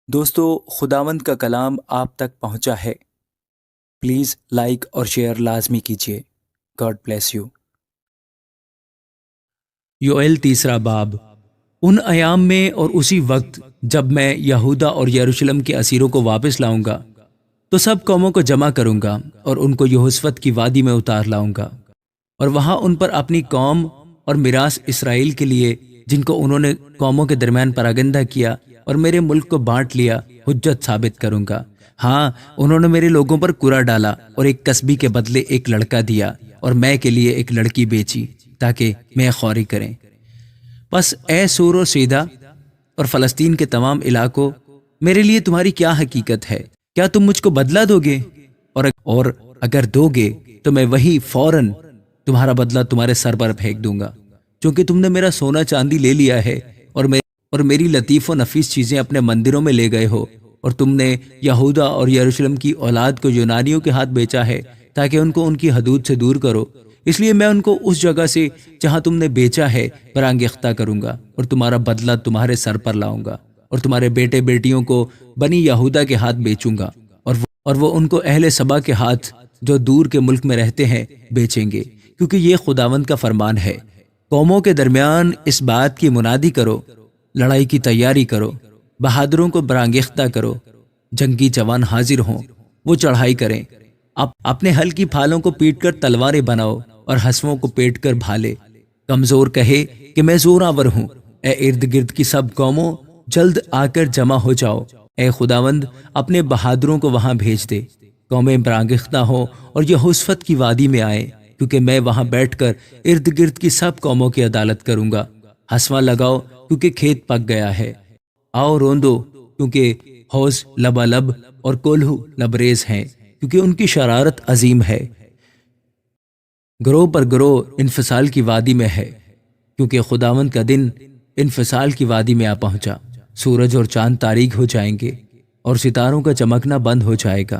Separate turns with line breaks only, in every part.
دوستو، خداوند کا کلام آپ تک پہنچا ہے۔ پلیز لائک اور شیئر لازمی کیجیے۔ God bless you.
یوئیل تیسرا باب۔ ان ایام میں اور اسی وقت جب میں یہودا اور یروشلم کے اسیروں کو واپس لاؤں گا تو سب قوموں کو جمع کروں گا اور ان کو یہوشفت کی وادی میں اتار لاؤں گا، اور وہاں ان پر اپنی قوم اور میراث اسرائیل کے لیے، جن کو انہوں نے قوموں کے درمیان پراگندہ کیا اور میرے ملک کو بانٹ لیا، حجت ثابت کروں گا۔ ہاں، انہوں نے میرے لوگوں پر کرا ڈالا اور ایک کسبی کے بدلے ایک لڑکا دیا اور میں کے لیے ایک لڑکی بیچی تاکہ میں خوری کریں۔ پس اے سور و سیدہ اور فلسطین کے تمام علاقوں، میرے لیے تمہاری کیا حقیقت ہے؟ کیا تم مجھ کو بدلہ دو گے؟ اور اگر دو گے تو میں وہی فوراً تمہارا بدلہ تمہارے سر پر پھینک دوں گا، چونکہ تم نے میرا سونا چاندی لے لیا ہے اور میری لطیف و نفیس چیزیں اپنے مندروں میں لے گئے ہو، اور تم نے یہودا اور یروشلم کی اولاد کو یونانیوں کے ہاتھ بیچا ہے تاکہ ان کو ان کی حدود سے دور کرو۔ اس لیے میں ان کو اس جگہ سے جہاں تم نے بیچا ہے برانگیختہ کروں گا اور تمہارا بدلہ تمہارے سر پر لاؤں گا، اور تمہارے بیٹے بیٹیوں کو بنی یہودا کے ہاتھ بیچوں گا، اور وہ ان کو اہل سبا کے ہاتھ جو دور کے ملک میں رہتے ہیں بیچیں گے، کیونکہ یہ خداوند کا فرمان ہے۔ قوموں کے درمیان اس بات کی منادی کرو، لڑائی کی تیاری کرو، بہادروں کو برانگیختہ کرو، جنگی جوان حاضر ہوں، وہ چڑھائی کریں، اپنے ہل کی پھالوں کو پیٹ کر تلواریں بناؤ اور ہسووں کو پیٹ کر بھالے۔ کمزور کہے کہ میں زور آور ہوں۔ اے ارد گرد کی سب قوموں، جلد آ کر جمع ہو جاؤ۔ اے خداوند، اپنے بہادروں کو وہاں بھیج دے، قومیں برانگیختہ ہوں اور یہوشفت کی وادی میں آئیں، کیونکہ میں وہاں بیٹھ کر ارد گرد کی سب قوموں کی عدالت کروں گا۔ ہسواں لگاؤ، کیونکہ کھیت پک گیا ہے۔ آؤ روندو، کیونکہ حوض لبالب اور کولہو لبریز ہیں، کیونکہ ان کی شرارت عظیم ہے۔ گروہ پر گروہ انفصال کی وادی میں ہے، کیونکہ خداوند کا دن انفصال کی وادی میں آ پہنچا۔ سورج اور چاند تاریک ہو جائیں گے اور ستاروں کا چمکنا بند ہو جائے گا،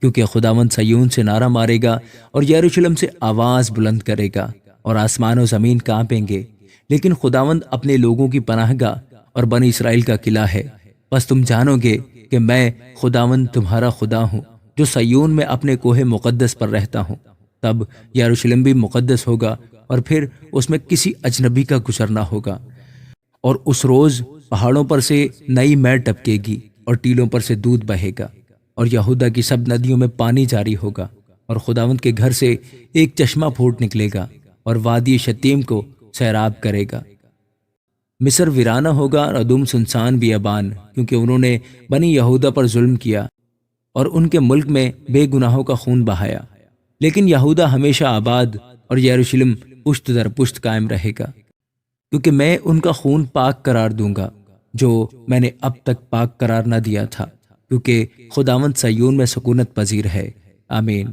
کیونکہ خداوند صیون سے نعرہ مارے گا اور یروشلم سے آواز بلند کرے گا، اور آسمان و زمین کانپیں گے۔ لیکن خداوند اپنے لوگوں کی پناہ گاہ اور بنی اسرائیل کا قلعہ ہے۔ بس تم جانو گے کہ میں خداوند تمہارا خدا ہوں، جو صیون میں اپنے کوہ مقدس پر رہتا ہوں۔ تب یروشلم بھی مقدس ہوگا، اور پھر اس میں کسی اجنبی کا گزرنا ہوگا۔ اور اس روز پہاڑوں پر سے نئی مے ٹپکے گی اور ٹیلوں پر سے دودھ بہے گا، اور یہودا کی سب ندیوں میں پانی جاری ہوگا، اور خداوند کے گھر سے ایک چشمہ پھوٹ نکلے گا اور وادی شتیم کو سیراب کرے گا۔ مصر ویرانہ ہوگا اور ادوم سنسان بیابان، کیونکہ انہوں نے بنی یہودا پر ظلم کیا اور ان کے ملک میں بے گناہوں کا خون بہایا۔ لیکن یہودا ہمیشہ آباد اور یروشلم پشت در پشت قائم رہے گا، کیونکہ میں ان کا خون پاک قرار دوں گا جو میں نے اب تک پاک قرار نہ دیا تھا، کیونکہ خداوند صیون میں سکونت پذیر ہے۔ آمین۔